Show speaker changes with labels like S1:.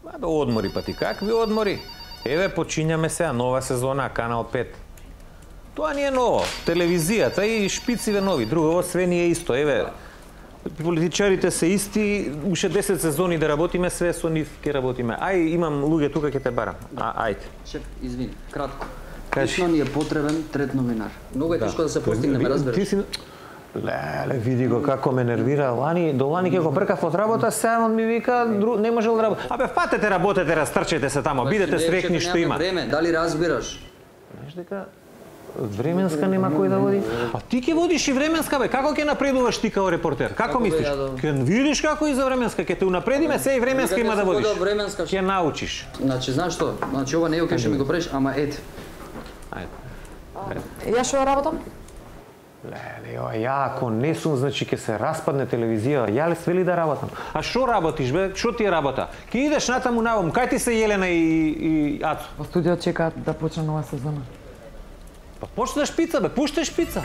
S1: Бе, одмори па ти, какви одмори? Еве, почињаме сега нова сезона, Канал 5. Тоа не е ново. Телевизијата и шпициве нови. Друго, све ни е исто. Еве, политичарите се исти, уште 10 сезони да работиме, све со нив ќе работиме. Ај, имам луѓе тука, ќе те барам. Ајде.
S2: Шеф, извини, кратко.
S1: Кажи.
S2: Точно ни е потребен трет новинар. Многу е тешко да се постигне, ме разбереш.
S1: Леле, види го како ме нервира. До лани ќе го бркав од работа, сега он ми вика не можел да работи. Абе, фатете, работете, растрчете се тамо, бидете среќни што има.
S2: Време, дали разбираш?
S1: Знаеш дека временска нема кој да води. А ти ќе водиш и временска, бе. Како ќе напредуваш ти као репортер? Како мислиш? Ќе видиш како и за временска, ќе те унапредиме, се и временска има да водиш. Ќе научиш.
S2: Значи, знаеш што? Значи ова не е окей што ми го правиш, ама ете.
S1: Ајде.
S3: Ја што работам?
S1: Леле, ја ако не сум, значи ќе се распадне телевизија. Ја ли свели да работам? А што работиш, бе? Што ти е работа? Ќе идеш натаму навом, кај ти се Јелена и Ацо?
S3: Во студио чекаат да почне нова сезона.
S1: Па почнеш шпица, бе, пуштеш шпица.